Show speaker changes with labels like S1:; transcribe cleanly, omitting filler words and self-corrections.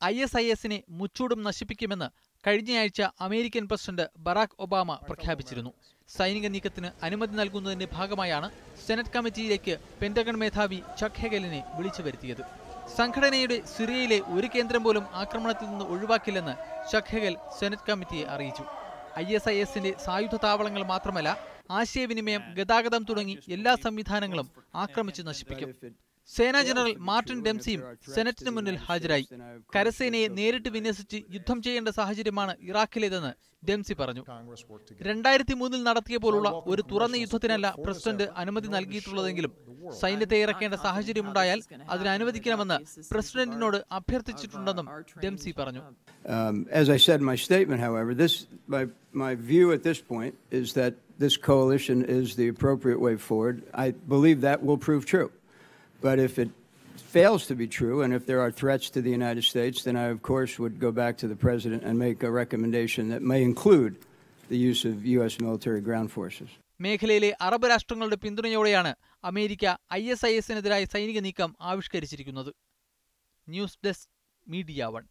S1: ISIS-നെ മുച്ചൂടും നശിപ്പിക്കുമെന്ന് കഴിഞ്ഞയാഴ്ച American president Barack Obama പ്രഖ്യാപിച്ചിരുന്നു. സൈനിക നീക്കത്തിന് അനുമതി നൽകുന്നതിന്റെ ഭാഗമായാണ് സെനറ്റ് കമ്മിറ്റിയിലേക്ക് പെന്റഗൺ മേധാവി ചക്ക് ഹെഗലിനെ വിളിച്ചു വരുത്തിയത്. സംഘടനയുടെ സിറിയയിലെ ഒരു കേന്ദ്രം പോലും ആക്രമണത്തിൽ നിന്ന് ഒഴിവാക്കില്ലെന്ന് ചക്ക് ഹെഗൽ സെനറ്റ് കമ്മിറ്റിയെ അറിയിച്ചു. ISIS-ന്റെ സായുധ താവളങ്ങൾ മാത്രമല്ല, ആശയവിനിമയം, ഗതാഗതം തുടങ്ങി എല്ലാ സംവിധാനങ്ങളും ആക്രമിച്ച് നശിപ്പിക്കും. സേനാ ജനറൽ മാർട്ടിൻ ഡെംസിയും സെനറ്റിന് മുന്നിൽ ഹാജരായി. കരസേനയെ നേരിട്ട് വിന്യസിച്ച് യുദ്ധം ചെയ്യേണ്ട സാഹചര്യമാണ് ഇറാഖിലേതെന്ന് ഡെംസി പറഞ്ഞു. 2003 നടത്തിയ പോലുള്ള ഒരു തുറന്ന യുദ്ധത്തിനല്ല പ്രസിഡന്റ് അനുമതി നൽകിയിട്ടുള്ളതെങ്കിലും സൈന്യത്തെ ഇറക്കേണ്ട സാഹചര്യമുണ്ടായാൽ അതിന് അനുവദിക്കണമെന്ന് പ്രസിഡന്റിനോട് അഭ്യർത്ഥിച്ചിട്ടുണ്ടെന്നും ഡെംസി പറഞ്ഞു.
S2: As I said in my statement, however, my view at this point is that this coalition is the appropriate way forward. I believe that will prove true. But if it fails to be true, and if there are threats to the United States, then I, of course, would go back to the President and make a recommendation that may include the use of U.S. military ground forces.
S1: മേഖലയിലെ Arab രാഷ്ട്രങ്ങളുടെ പിന്തുണയോടെയാണ് America ISIS-നെതിരായ സൈനിക നീക്കം ആവിഷ്കരിച്ചിരിക്കുന്നത്. News desk, media 1.